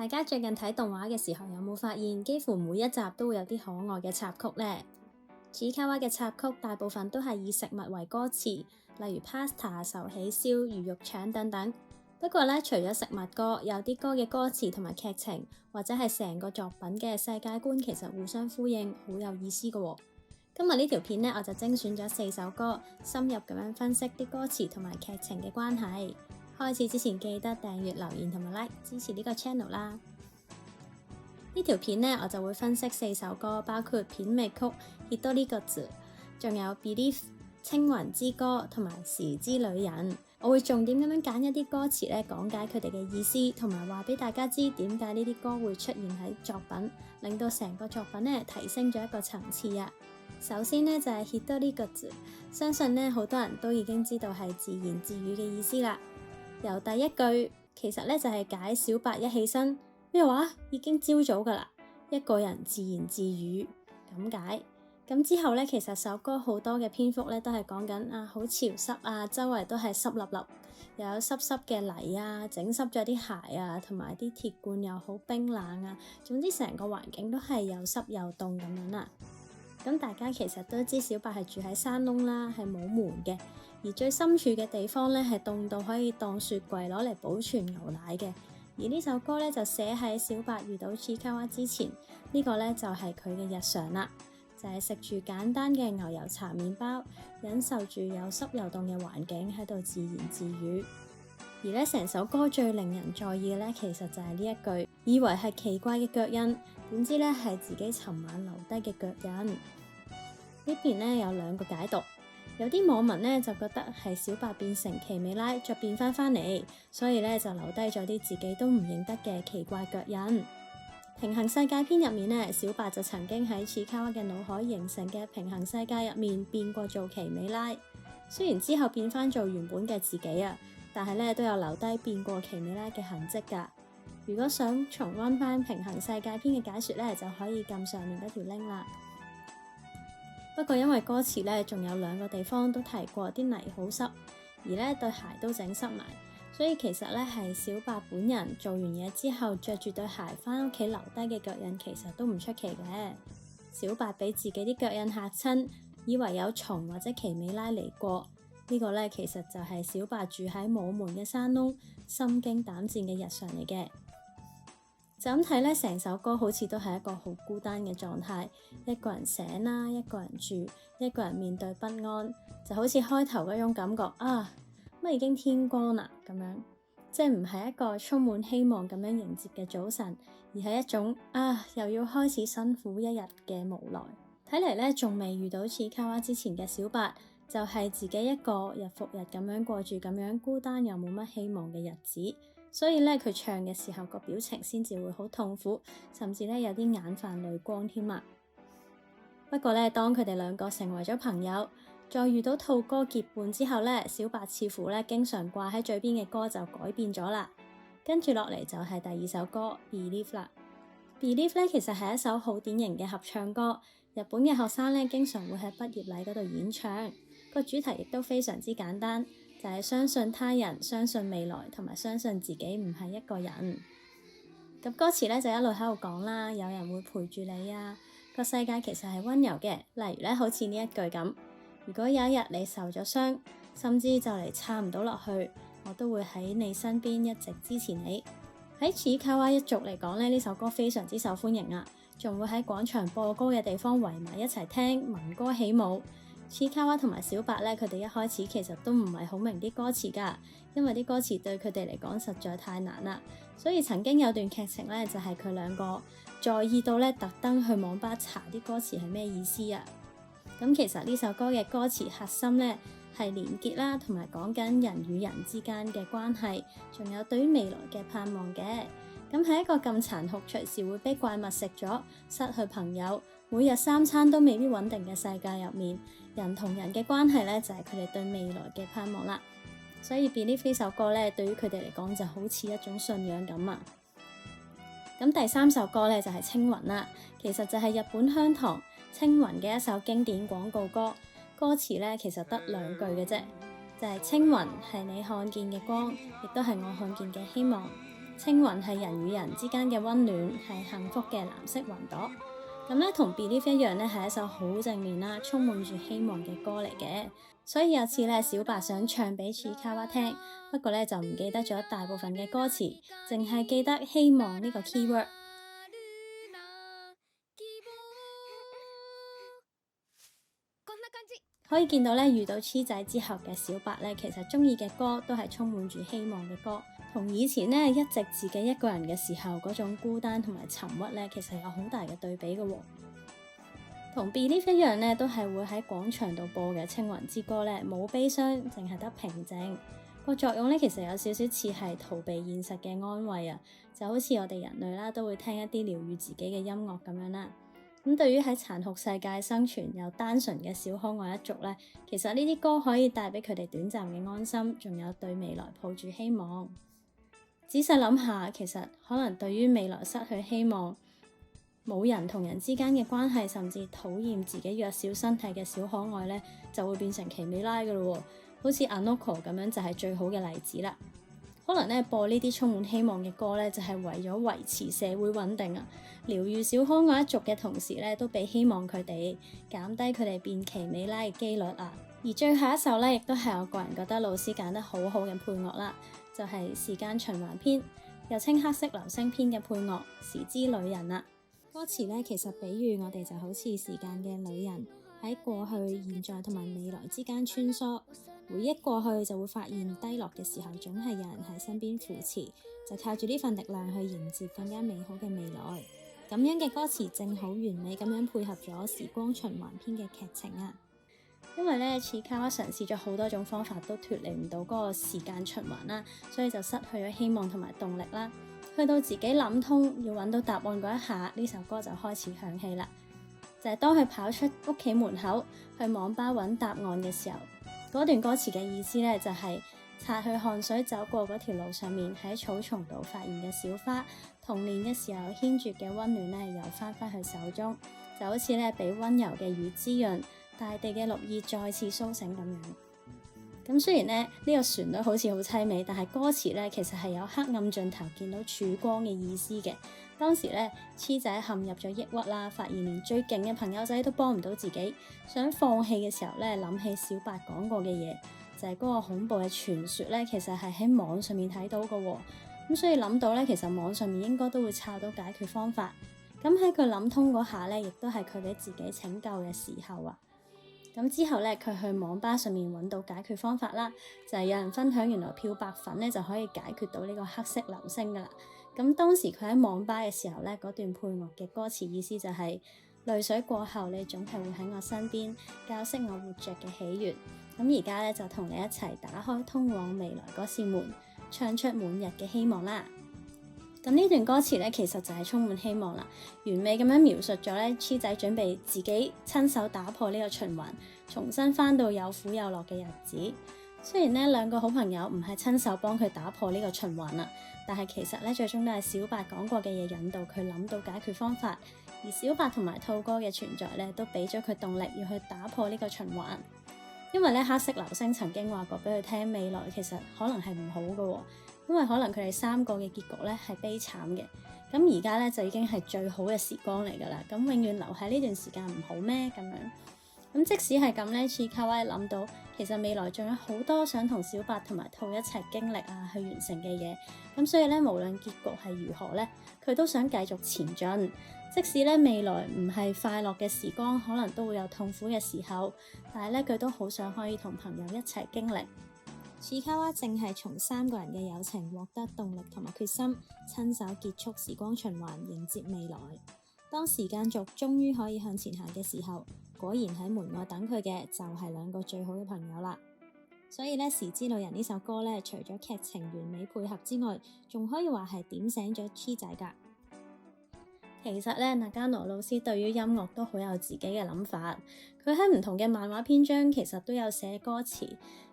大家最近睇動畫嘅時候，有冇發現幾乎每一集都會有啲可愛嘅插曲呢？ちいかわ嘅插曲大部分都係以食物為歌詞，例如 pasta、壽喜燒、魚肉腸等等。不過呢，除咗食物歌，有啲歌嘅歌詞同埋劇情，或者係成個作品嘅世界觀，其實互相呼應，好有意思㗎喎。今日呢條片呢，我就精選咗4首歌，深入咁樣分析啲歌詞同埋劇情嘅關係。開始之前記得訂閱、留言同埋 like 支持呢個 channel 啦。呢條片呢，我就會分析4首歌，包括片尾曲《Hitori Gotsu》，仲有《Believe》、青雲之歌同埋《時之旅人》。我會重點咁樣揀一啲歌詞呢，講解佢哋嘅意思，同埋話俾大家知點解呢啲歌會出現喺作品，令到成個作品呢提升咗一個層次啊。首先呢，就係《Hitori Gotsu》，相信呢好多人都已經知道係自言自語嘅意思啦。由第一句其實咧就係解小白一起身咩話，已經朝早噶啦，一個人自言自語咁解。咁之後咧，其實首歌好多嘅篇幅咧都係講緊好潮濕啊，周圍都係濕立立，又有濕濕嘅泥啊，整濕咗啲鞋啊，同埋啲鐵罐又好冰冷啊，總之成個環境都係又濕又凍咁樣啦。咁大家其實都知小白係住喺山窿啦，係冇門嘅，而最深處嘅地方咧係凍到可以當雪櫃攞嚟保存牛奶嘅。而呢首歌咧就寫喺小白遇到ちいかわ之前，呢個咧就係佢嘅日常啦，就係食住簡單嘅牛油茶麵包，忍受住又濕又凍嘅環境喺度自言自語。而咧成首歌最令人在意嘅咧，其實就係呢一句，以為係奇怪嘅腳印，點知咧係自己尋晚留低嘅腳印。呢邊咧有2個解讀，有啲網民咧就覺得係小白變成奇美拉再變翻嚟，所以咧就留低咗啲自己都唔認得嘅奇怪腳印。平行世界篇入面咧，小白就曾經喺ちいかわ嘅腦海形成嘅平行世界入面變過做奇美拉，雖然之後變翻做原本嘅自己啊，但係咧都有留低變過奇美拉嘅痕跡㗎。如果想重溫翻平行世界篇嘅解說咧，就可以撳上面嗰條 link 啦。不過因為歌詞咧仲有2個地方都提過啲泥好濕，而咧對鞋都整濕埋，所以其實咧係小白本人做完嘢之後着住對鞋翻屋企留低嘅腳印，其實都唔出奇嘅。小白俾自己啲腳印嚇親，以為有蟲或者奇美拉嚟過。呢個咧其實就係小白住喺冇門嘅山窿，心驚膽戰嘅日常嚟嘅。就咁睇咧，成首歌好似都係一個好孤單嘅狀態，一個人醒啦，一個人住，一個人面對不安，就好似開頭嗰種感覺乜已經天光啦咁樣，即係唔係一個充滿希望咁樣迎接嘅早晨，而係一種又要開始辛苦一日嘅無奈。睇嚟咧，仲未遇到ちいかわ之前嘅小白，就係自己一個日復日咁樣過住咁樣孤單又冇乜希望嘅日子。所以咧，佢唱嘅時候個表情先至會好痛苦，甚至咧有啲眼泛淚光添啊。不過咧，當佢哋2個成為咗朋友，再遇到兔哥結伴之後咧，小白似乎咧經常掛喺嘴邊嘅歌就改變咗啦。跟住落嚟就係第2首歌《Believe》啦。《Believe》咧其實係一首好典型嘅合唱歌，日本嘅學生咧經常會喺畢業禮嗰度演唱，個主題亦都非常之簡單。就係相信他人、相信未來同埋相信自己唔係一個人。咁歌詞咧就一路喺度講啦，有人會陪住你啊，個世界其實係溫柔嘅。例如咧，好似呢一句咁，如果有一日你受咗傷，甚至就嚟撐唔到落去，我都會喺你身邊一直支持你。喺ちいかわ一族嚟講咧，呢首歌非常之受歡迎啊，仲會喺廣場播歌嘅地方圍埋一齊聽，聞歌起舞。ちいかわ同埋小白咧，佢哋一開始其實都唔係好明啲歌詞㗎，因為啲歌詞對佢哋嚟講實在太難啦。所以曾經有段劇情咧，就係佢2個在意到咧，特登去網吧查啲歌詞係咩意思啊。咁其實呢首歌嘅歌詞核心咧係連結啦，同埋講緊人與人之間嘅關係，仲有對於未來嘅盼望嘅。咁喺一個咁殘酷，隨時會俾怪物食咗，失去朋友，每日3餐都未必穩定嘅世界入面，人同人嘅關係咧就係佢哋對未來嘅盼望啦。所以 Believe 呢首歌咧，對於佢哋嚟講就好似一種信仰咁啊。咁第3首歌咧就係青雲啦，其實就係日本香糖青雲嘅一首經典廣告歌。歌詞咧其實得2句嘅啫，就係青雲係你看見嘅光，亦都係我看見嘅希望。青雲係人與人之間嘅溫暖，係幸福嘅藍色雲朵。咁咧同 Believe 一樣咧，係一首好正面啦，充滿住希望嘅歌嚟嘅。所以有次咧，小白想唱俾切卡哇聽，不過咧就唔記得咗大部分嘅歌詞，淨係記得希望呢個 keyword。可以見到咧，遇到黐仔之後嘅小白咧，其實中意嘅歌都係充滿住希望嘅歌，同以前咧一直自己一個人嘅時候嗰種孤單同埋沉鬱咧，其實有好大嘅對比嘅喎。同 Believe 一樣咧，都係會喺廣場度播嘅《青雲之歌》咧，冇悲傷，淨係得平靜。個作用咧，其實有少少似係逃避現實嘅安慰啊，就好似我哋人類啦，都會聽一啲療愈自己嘅音樂咁樣啦。咁對於喺殘酷世界生存又單純嘅小可愛一族咧，其實呢啲歌可以帶俾佢哋短暫嘅安心，仲有對未來抱住希望。仔細諗下，其實可能對於未來失去希望，冇人同人之間嘅關係，甚至討厭自己弱小身體嘅小可愛咧，就會變成奇美拉㗎咯喎，好似 Anoko 咁樣就係最好嘅例子啦。可能咧播呢啲充滿希望嘅歌咧，就係為咗維持社會穩定啊，療愈小可愛一族嘅同時咧，都俾希望佢哋減低佢哋變奇美拉嘅機率啊。而最後一首咧，亦都係我個人覺得老師揀得好好嘅配樂啦，就係時間循環篇，又稱黑色流星篇嘅配樂時之旅人啦。歌詞咧其實比喻我哋就好似時間嘅旅人，喺過去、現在同埋未來之間穿梭。回憶過去就會發現低落嘅時候總係有人喺身邊扶持，就靠住呢份力量去迎接更加美好嘅未來。咁樣嘅歌詞正好完美咁樣配合咗時光循環篇嘅劇情啊！因為咧切卡哇嘗試咗好多種方法都脫離唔到嗰個時間循環啦，所以就失去咗希望同埋動力啦。去到自己諗通要揾到答案嗰一下，呢首歌就開始響起啦。就係當佢跑出屋企門口去網吧揾答案嘅時候，嗰段歌詞嘅意思咧就係擦去汗水走過嗰條路上面喺草叢度發現嘅小花，童年嘅時候牽住嘅溫暖咧又翻返去手中，就好似咧俾溫柔嘅雨滋潤，大地嘅綠意再次甦醒咁樣。咁雖然咧呢個旋律好似好凄美，但係歌詞咧其實係有黑暗盡頭見到曙光嘅意思嘅。當時咧黐仔陷入咗抑鬱啦，發現連最勁嘅朋友仔都幫唔到自己，想放棄嘅時候咧，諗起小白講過嘅嘢，就係嗰個恐怖嘅傳說咧，其實係喺網上面睇到嘅喎。咁所以諗到咧，其實網上面應該都會抄到解決方法。咁喺佢諗通嗰下咧，亦都係佢俾自己拯救嘅時候啊！咁之後咧，佢去網吧上面揾到解決方法啦，就係有人分享原來漂白粉咧就可以解決到呢個黑色流星噶啦。咁當時佢喺網吧嘅時候咧，嗰段配樂嘅歌詞意思就係淚水過後，你總係會喺我身邊，教識我活着嘅喜悅。咁而家咧就同你一齊打開通往未來嗰扇門，唱出滿日嘅希望啦。咁呢段歌詞咧，其實就係充滿希望啦，完美咁樣描述咗咧黐仔準備自己親手打破呢個循環，重新返到有苦有樂嘅日子。雖然呢兩個好朋友唔係親手幫佢打破呢個循環啦，但係其實咧最終都係小白講過嘅嘢引導佢諗到解決方法，而小白同埋兔哥嘅存在咧都俾咗佢動力要去打破呢個循環。因為咧黑色流星曾經話過俾佢聽，未來其實可能係唔好嘅，因為可能佢哋三個嘅結局咧係悲慘嘅。咁而家咧就已經係最好嘅時光嚟噶啦，咁永遠留喺呢段時間唔好咩咁樣？咁即使係咁咧，切卡哇諗到其實未來仲有好多想同小白同埋兔一齊經歷啊，去完成嘅嘢。咁所以咧，無論結局係如何咧，佢都想繼續前進。即使咧未來唔係快樂嘅時光，可能都會有痛苦嘅時候，但係咧佢都好想可以同朋友一齊經歷。切卡哇正係從三個人嘅友情獲得動力同埋決心，親手結束時光循環，迎接未來。當時間軸終於可以向前行嘅時候，果然喺門外等佢嘅就係兩個最好嘅朋友啦。所以咧，時之旅人呢首歌咧，除咗劇情完美配合之外，仲可以話係點醒咗黐仔㗎。其實咧，那加羅老師對於音樂都好有自己嘅諗法。佢喺唔同嘅漫畫篇章其實都有寫歌詞，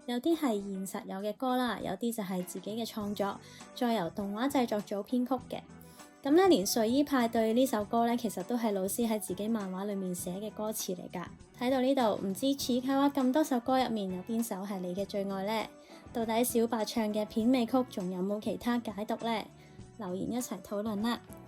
有啲係現實有嘅歌啦，有啲就係自己嘅創作，再由動畫製作組編曲嘅。咁咧，連睡衣派對呢首歌咧，其實都係老師喺自己漫畫裏面寫嘅歌詞嚟㗎。睇到呢度，唔知切卡哇咁多首歌入面有邊首係你嘅最愛呢？到底小白唱嘅片尾曲仲有冇其他解讀呢？留言一齊討論啦〜